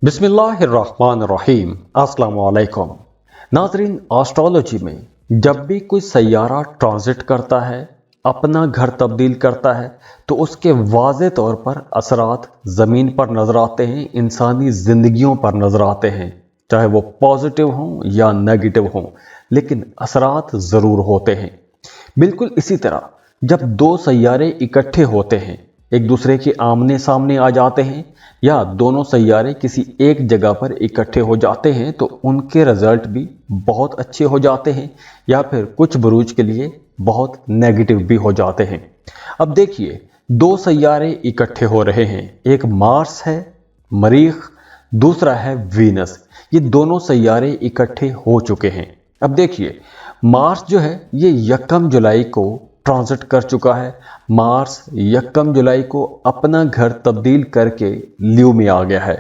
बिस्मिल्लाहिर्रहमानिर्रहीम। अस्सलाम वालेकुम नाज़रीन, एस्ट्रोलॉजी में जब भी कोई सैयारा ट्रांजिट करता है, अपना घर तब्दील करता है, तो उसके वाज़े तौर पर असरात ज़मीन पर नज़र आते हैं, इंसानी ज़िंदगियों पर नज़र आते हैं। चाहे वो पॉजिटिव हों या नेगेटिव हों, लेकिन असरात ज़रूर होते हैं। बिल्कुल इसी तरह जब दो सैयारे इकट्ठे होते हैं, एक दूसरे के आमने सामने आ जाते हैं, या दोनों सैयारे किसी एक जगह पर इकट्ठे हो जाते हैं, तो उनके रिजल्ट भी बहुत अच्छे हो जाते हैं, या फिर कुछ बुरूज के लिए बहुत नेगेटिव भी हो जाते हैं। अब देखिए, दो सैयारे इकट्ठे हो रहे हैं, एक मार्स है, मरीख, दूसरा है वीनस। ये दोनों सैयारे इकट्ठे हो चुके हैं। अब देखिए, मार्स जो है ये 1 जुलाई को ट्रांजिट कर चुका है। मार्स 1 जुलाई को अपना घर तब्दील करके लियो में आ गया है,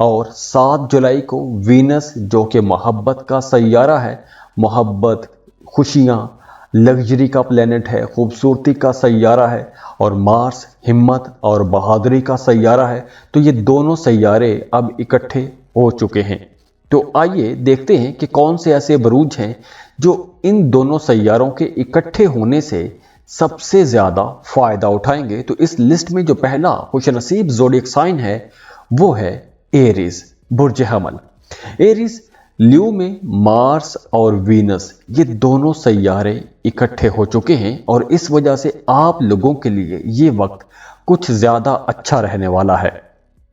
और 7 जुलाई को वीनस, जो कि मोहब्बत का सैयारा है, मोहब्बत, खुशियाँ, लग्जरी का प्लेनेट है, खूबसूरती का सैयारा है, और मार्स हिम्मत और बहादुरी का सैयारा है। तो ये दोनों सैयारे अब इकट्ठे हो चुके हैं। तो आइए देखते हैं कि कौन से ऐसे बुरूज हैं जो इन दोनों सैयारों के इकट्ठे होने से सबसे ज़्यादा फ़ायदा उठाएंगे। तो इस लिस्ट में जो पहला खुशनसीब ज़ोडिएक साइन है वो है एरीज, बुर्ज हमल। एरीज लियो में मार्स और वीनस, ये दोनों सैयारे इकट्ठे हो चुके हैं, और इस वजह से आप लोगों के लिए ये वक्त कुछ ज़्यादा अच्छा रहने वाला है।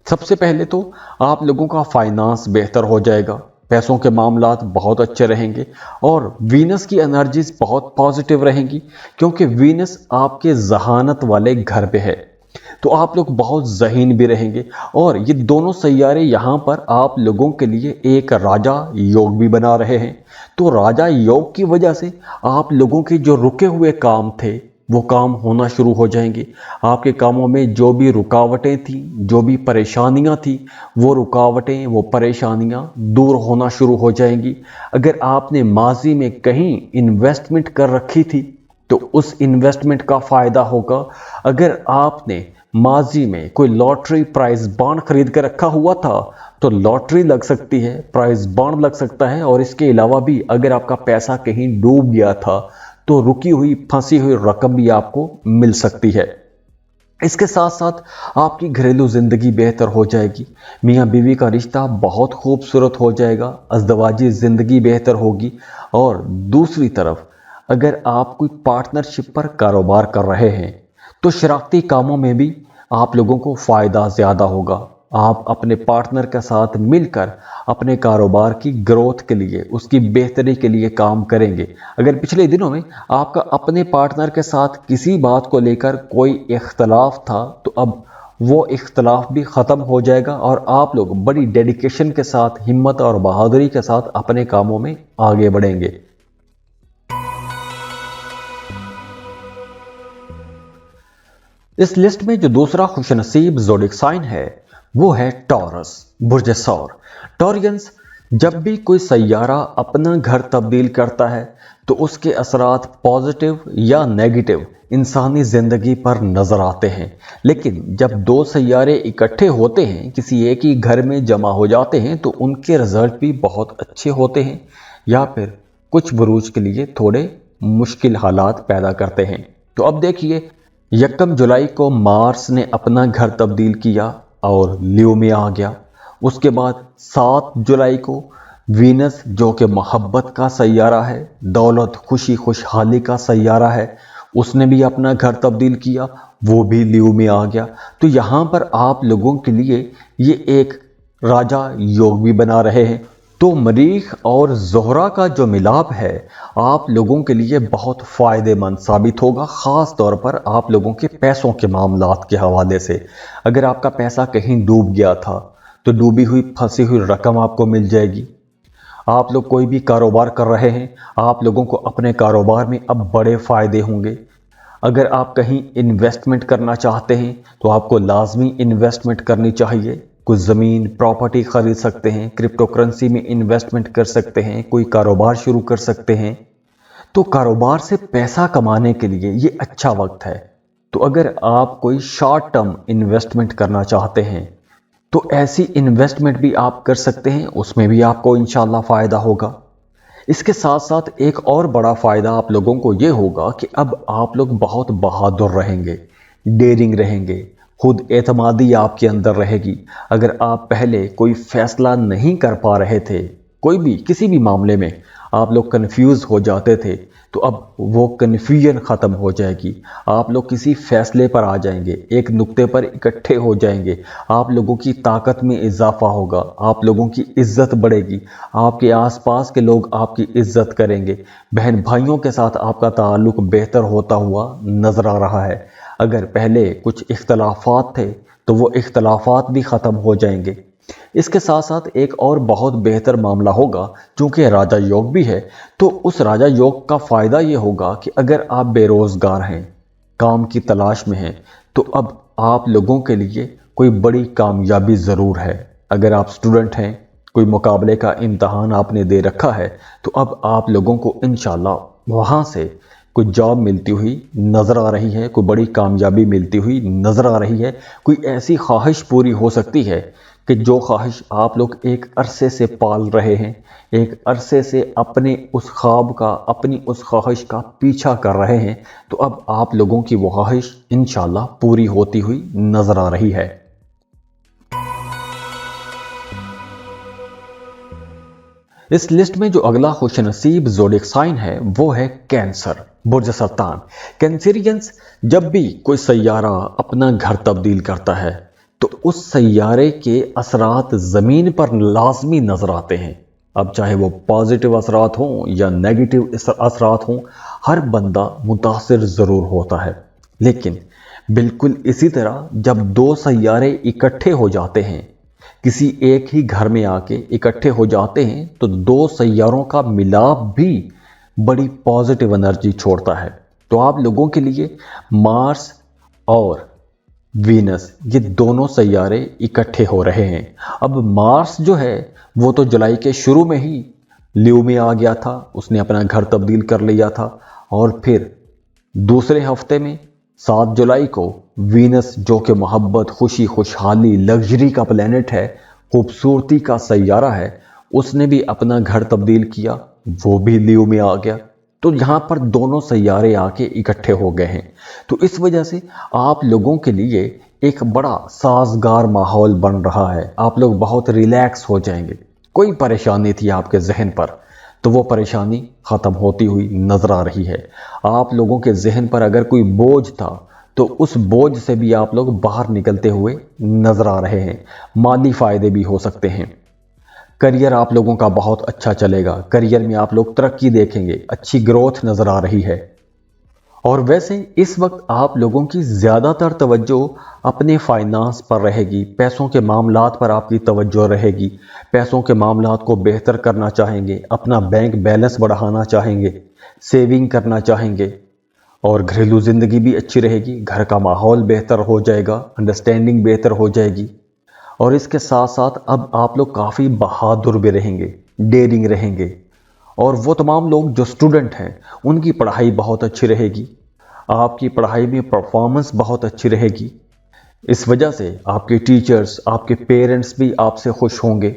सबसे पहले तो आप लोगों का फाइनेंस बेहतर हो जाएगा, पैसों के मामलात बहुत अच्छे रहेंगे, और वीनस की एनर्जीज बहुत पॉजिटिव रहेंगी, क्योंकि वीनस आपके जहानत वाले घर पे है। तो आप लोग बहुत ज़हीन भी रहेंगे, और ये दोनों सैयारे यहाँ पर आप लोगों के लिए एक राजा योग भी बना रहे हैं। तो राजा योग की वजह से आप लोगों के जो रुके हुए काम थे वो काम होना शुरू हो जाएंगे। आपके कामों में जो भी रुकावटें थी, जो भी परेशानियां थी, वो रुकावटें, वो परेशानियां दूर होना शुरू हो जाएंगी। अगर आपने माजी में कहीं इन्वेस्टमेंट कर रखी थी तो उस इन्वेस्टमेंट का फ़ायदा होगा। अगर आपने माजी में कोई लॉटरी प्राइज बॉन्ड खरीद कर रखा हुआ था तो लॉटरी लग सकती है, प्राइज बॉन्ड लग सकता है। और इसके अलावा भी अगर आपका पैसा कहीं डूब गया था तो रुकी हुई, फंसी हुई रकम भी आपको मिल सकती है। इसके साथ साथ आपकी घरेलू ज़िंदगी बेहतर हो जाएगी, मियाँ बीवी का रिश्ता बहुत खूबसूरत हो जाएगा, अज़दवाजी ज़िंदगी बेहतर होगी। और दूसरी तरफ अगर आप कोई पार्टनरशिप पर कारोबार कर रहे हैं तो शराकती कामों में भी आप लोगों को फ़ायदा ज़्यादा होगा। आप अपने पार्टनर के साथ मिलकर अपने कारोबार की ग्रोथ के लिए, उसकी बेहतरी के लिए काम करेंगे। अगर पिछले दिनों में आपका अपने पार्टनर के साथ किसी बात को लेकर कोई इख्तलाफ था तो अब वो इख्तलाफ भी ख़त्म हो जाएगा, और आप लोग बड़ी डेडिकेशन के साथ, हिम्मत और बहादुरी के साथ अपने कामों में आगे बढ़ेंगे। इस लिस्ट में जो दूसरा खुशनसीब ज़ोडिएक साइन है वो है टॉरस, बुर्ज सौर। टॉरियंस, जब भी कोई सैयारा अपना घर तब्दील करता है तो उसके असरात पॉजिटिव या नेगेटिव इंसानी ज़िंदगी पर नज़र आते हैं। लेकिन जब दो सैयारे इकट्ठे होते हैं, किसी एक ही घर में जमा हो जाते हैं, तो उनके रिजल्ट भी बहुत अच्छे होते हैं, या फिर कुछ बुरूज के लिए थोड़े मुश्किल हालात पैदा करते हैं। तो अब देखिए, 1 जुलाई को मार्स ने अपना घर तब्दील किया और लियो में आ गया। उसके बाद 7 जुलाई को वीनस, जो कि मोहब्बत का सैयारा है, दौलत, खुशी, खुशहाली का सैयारा है, उसने भी अपना घर तब्दील किया, वो भी लियो में आ गया। तो यहाँ पर आप लोगों के लिए ये एक राजा योग भी बना रहे हैं। तो मरीख और ज़ोहरा का जो मिलाप है आप लोगों के लिए बहुत फ़ायदेमंद साबित होगा, ख़ास तौर पर आप लोगों के पैसों के मामलात के हवाले से। अगर आपका पैसा कहीं डूब गया था तो डूबी हुई, फंसी हुई रकम आपको मिल जाएगी। आप लोग कोई भी कारोबार कर रहे हैं, आप लोगों को अपने कारोबार में अब बड़े फ़ायदे होंगे। अगर आप कहीं इन्वेस्टमेंट करना चाहते हैं तो आपको लाजमी इन्वेस्टमेंट करनी चाहिए। कुछ ज़मीन, प्रॉपर्टी ख़रीद सकते हैं, क्रिप्टो करेंसी में इन्वेस्टमेंट कर सकते हैं, कोई कारोबार शुरू कर सकते हैं। तो कारोबार से पैसा कमाने के लिए ये अच्छा वक्त है। तो अगर आप कोई शॉर्ट टर्म इन्वेस्टमेंट करना चाहते हैं तो ऐसी इन्वेस्टमेंट भी आप कर सकते हैं, उसमें भी आपको इंशाल्लाह फ़ायदा होगा। इसके साथ साथ एक और बड़ा फ़ायदा आप लोगों को ये होगा कि अब आप लोग बहुत बहादुर रहेंगे, डेयरिंग रहेंगे, खुद एतमादी आपके अंदर रहेगी। अगर आप पहले कोई फैसला नहीं कर पा रहे थे, कोई भी किसी भी मामले में आप लोग कंफ्यूज हो जाते थे, तो अब वो कन्फ्यूजन ख़त्म हो जाएगी। आप लोग किसी फैसले पर आ जाएंगे, एक नुक्ते पर इकट्ठे हो जाएंगे, आप लोगों की ताकत में इजाफा होगा, आप लोगों की इज्जत बढ़ेगी, आपके आसपास के लोग आपकी इज्जत करेंगे, बहन भाइयों के साथ आपका ताल्लुक बेहतर होता हुआ नज़र आ रहा है। अगर पहले कुछ इख्तलाफात थे तो वो इख्तलाफात भी ख़त्म हो जाएंगे। इसके साथ साथ एक और बहुत बेहतर मामला होगा, क्योंकि राजा योग भी है, तो उस राजा योग का फ़ायदा ये होगा कि अगर आप बेरोज़गार हैं, काम की तलाश में हैं, तो अब आप लोगों के लिए कोई बड़ी कामयाबी ज़रूर है। अगर आप स्टूडेंट हैं, कोई मुकाबले का इम्तहान आपने दे रखा है, तो अब आप लोगों को इंशाल्लाह वहाँ से कोई जॉब मिलती हुई नज़र आ रही है, कोई बड़ी कामयाबी मिलती हुई नज़र आ रही है। कोई ऐसी ख्वाहिश पूरी हो सकती है कि जो ख्वाहिश आप लोग एक अरसे से पाल रहे हैं, एक अरसे से अपने उस ख्वाब का, अपनी उस ख्वाहिश का पीछा कर रहे हैं, तो अब आप लोगों की वो ख्वाहिश इंशाल्लाह पूरी होती हुई नज़र आ रही है। इस लिस्ट में जो अगला खुशनसीब ज़ोडिक साइन है वो है कैंसर, बुर्ज सरतान। कैंसरियंस जब भी कोई सैयारा अपना घर तब्दील करता है तो उस सैयारे के असरात ज़मीन पर लाजमी नज़र आते हैं। अब चाहे वो पॉजिटिव असरात हों या नेगेटिव असरात हों, हर बंदा मुतासिर ज़रूर होता है। लेकिन बिल्कुल इसी तरह जब दो सैयारे इकट्ठे हो जाते हैं, किसी एक ही घर में आके इकट्ठे हो जाते हैं, तो दो सैयारों का मिलाप भी बड़ी पॉजिटिव एनर्जी छोड़ता है। तो आप लोगों के लिए मार्स और वीनस, ये दोनों सैयारे इकट्ठे हो रहे हैं। अब मार्स जो है वो तो जुलाई के शुरू में ही ल्यू में आ गया था, उसने अपना घर तब्दील कर लिया था, और फिर दूसरे हफ्ते में 7 जुलाई को वीनस, जो कि मोहब्बत, खुशी, खुशहाली, लग्जरी का प्लेनेट है, खूबसूरती का सैयारा है, उसने भी अपना घर तब्दील किया, वो भी ल्यू में आ गया। तो यहाँ पर दोनों सैयारे आके इकट्ठे हो गए हैं। तो इस वजह से आप लोगों के लिए एक बड़ा साजगार माहौल बन रहा है। आप लोग बहुत रिलैक्स हो जाएंगे। कोई परेशानी थी आपके जहन पर, तो वो परेशानी ख़त्म होती हुई नज़र आ रही है। आप लोगों के जहन पर अगर कोई बोझ था, तो उस बोझ से भी आप लोग बाहर निकलते हुए नज़र आ रहे हैं। माली फ़ायदे भी हो सकते हैं। करियर आप लोगों का बहुत अच्छा चलेगा, करियर में आप लोग तरक्की देखेंगे, अच्छी ग्रोथ नज़र आ रही है। और वैसे इस वक्त आप लोगों की ज़्यादातर तवज्जो अपने फाइनेंस पर रहेगी, पैसों के मामलात पर आपकी तवज्जो रहेगी। पैसों के मामलात को बेहतर करना चाहेंगे, अपना बैंक बैलेंस बढ़ाना चाहेंगे, सेविंग करना चाहेंगे, और घरेलू ज़िंदगी भी अच्छी रहेगी, घर का माहौल बेहतर हो जाएगा, अंडरस्टैंडिंग बेहतर हो जाएगी। और इसके साथ साथ अब आप लोग काफ़ी बहादुर भी रहेंगे, डेयरिंग रहेंगे। और वो तमाम लोग जो स्टूडेंट हैं, उनकी पढ़ाई बहुत अच्छी रहेगी, आपकी पढ़ाई में परफॉर्मेंस बहुत अच्छी रहेगी। इस वजह से आपके टीचर्स, आपके पेरेंट्स भी आपसे खुश होंगे।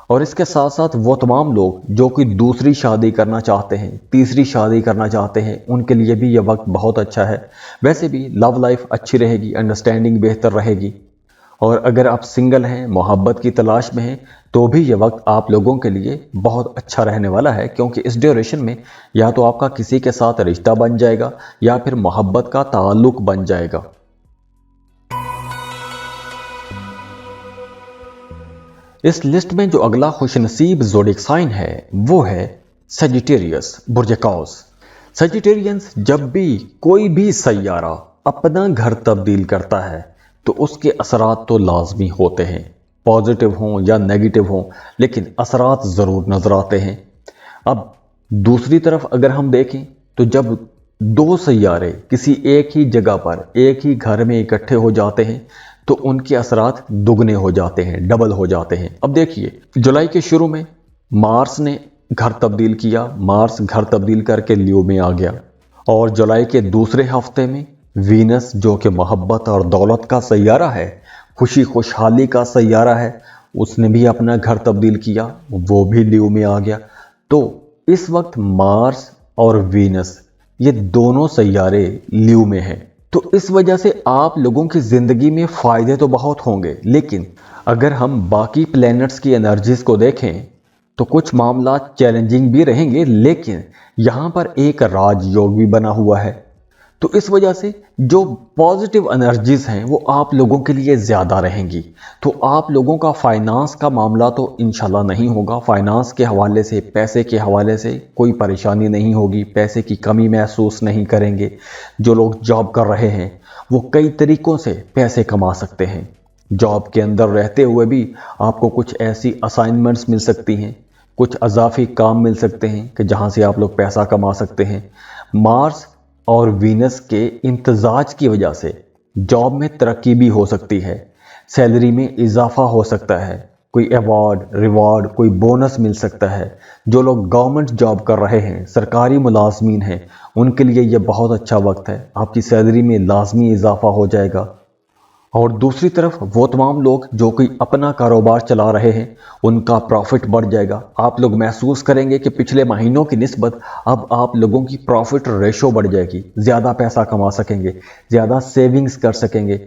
और इसके साथ साथ वो तमाम लोग जो कि दूसरी शादी करना चाहते हैं, तीसरी शादी करना चाहते हैं, उनके लिए भी यह वक्त बहुत अच्छा है। वैसे भी लव लाइफ अच्छी रहेगी, अंडरस्टैंडिंग बेहतर रहेगी। और अगर आप सिंगल हैं, मोहब्बत की तलाश में हैं, तो भी ये वक्त आप लोगों के लिए बहुत अच्छा रहने वाला है, क्योंकि इस ड्यूरेशन में या तो आपका किसी के साथ रिश्ता बन जाएगा या फिर मोहब्बत का ताल्लुक बन जाएगा। इस लिस्ट में जो अगला खुशनसीब ज़ोडिक साइन है वो है सजिटेरियस, बुर्ज कौस। सजिटेरियंस जब भी कोई भी सैयारा अपना घर तब्दील करता है तो उसके असरात तो लाजमी होते हैं, पॉजिटिव हों या नेगेटिव हों, लेकिन असरात ज़रूर नज़र आते हैं। अब दूसरी तरफ अगर हम देखें तो जब दो सैयारे किसी एक ही जगह पर, एक ही घर में इकट्ठे हो जाते हैं, तो उनके असरात दुगने हो जाते हैं, डबल हो जाते हैं। अब देखिए, जुलाई के शुरू में मार्स ने घर तब्दील किया, मार्स घर तब्दील करके ल्यू में आ गया। और जुलाई के दूसरे हफ्ते में वीनस, जो कि मोहब्बत और दौलत का सैयारा है, खुशी खुशहाली का सैयारा है, उसने भी अपना घर तब्दील किया, वो भी लीव में आ गया। तो इस वक्त मार्स और वीनस ये दोनों सैयारे लीव में हैं। तो इस वजह से आप लोगों की ज़िंदगी में फ़ायदे तो बहुत होंगे, लेकिन अगर हम बाकी प्लैनेट्स की एनर्जीज को देखें तो कुछ मामला चैलेंजिंग भी रहेंगे, लेकिन यहाँ पर एक राजयोग भी बना हुआ है। तो इस वजह से जो पॉजिटिव एनर्जीज हैं वो आप लोगों के लिए ज़्यादा रहेंगी। तो आप लोगों का फाइनेंस का मामला तो इंशाल्लाह नहीं होगा। फाइनेंस के हवाले से, पैसे के हवाले से कोई परेशानी नहीं होगी, पैसे की कमी महसूस नहीं करेंगे। जो लोग जॉब कर रहे हैं वो कई तरीक़ों से पैसे कमा सकते हैं। जॉब के अंदर रहते हुए भी आपको कुछ ऐसी असाइनमेंट्स मिल सकती हैं, कुछ अजाफी काम मिल सकते हैं कि जहाँ से आप लोग पैसा कमा सकते हैं। मार्स और वीनस के इम्तजाज की वजह से जॉब में तरक्की भी हो सकती है, सैलरी में इजाफा हो सकता है, कोई अवार्ड, रिवॉर्ड, कोई बोनस मिल सकता है। जो लोग गवर्नमेंट जॉब कर रहे हैं, सरकारी मुलाजमीन हैं, उनके लिए यह बहुत अच्छा वक्त है। आपकी सैलरी में लाजमी इजाफा हो जाएगा। और दूसरी तरफ वो तमाम लोग जो कोई अपना कारोबार चला रहे हैं, उनका प्रॉफिट बढ़ जाएगा। आप लोग महसूस करेंगे कि पिछले महीनों की निस्बत अब आप लोगों की प्रॉफिट रेशो बढ़ जाएगी, ज़्यादा पैसा कमा सकेंगे, ज़्यादा सेविंग्स कर सकेंगे।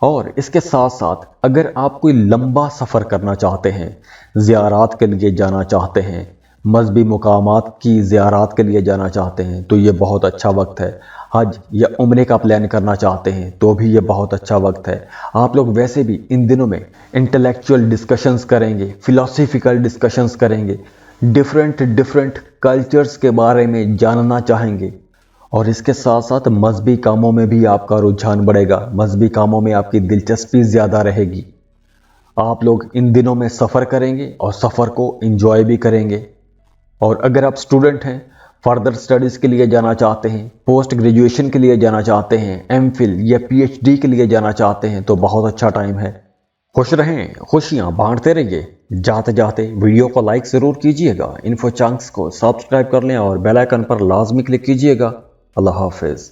और इसके साथ साथ अगर आप कोई लंबा सफ़र करना चाहते हैं, ज़ियारात के लिए जाना चाहते हैं, मजहबी मुकामात की ज़ियारात के लिए जाना चाहते हैं, तो ये बहुत अच्छा वक्त है। हज या उम्रे का प्लान करना चाहते हैं तो भी ये बहुत अच्छा वक्त है। आप लोग वैसे भी इन दिनों में इंटेलेक्चुअल डिस्कशंस करेंगे, फिलोसफिकल डिस्कशंस करेंगे, डिफरेंट कल्चर्स के बारे में जानना चाहेंगे। और इसके साथ साथ मजहबी कामों में भी आपका रुझान बढ़ेगा, मजहबी कामों में आपकी दिलचस्पी ज़्यादा रहेगी। आप लोग इन दिनों में सफ़र करेंगे और सफ़र को एंजॉय भी करेंगे। और अगर आप स्टूडेंट हैं, फर्दर स्टडीज़ के लिए जाना चाहते हैं, पोस्ट ग्रेजुएशन के लिए जाना चाहते हैं, एमफिल या पीएचडी के लिए जाना चाहते हैं, तो बहुत अच्छा टाइम है। खुश रहें, खुशियाँ बांटते रहिए। जाते जाते वीडियो को लाइक ज़रूर कीजिएगा, इन्फो चंक्स को सब्सक्राइब कर लें और बेल आइकन पर लाजमी क्लिक कीजिएगा। अल्लाह हाफिज़।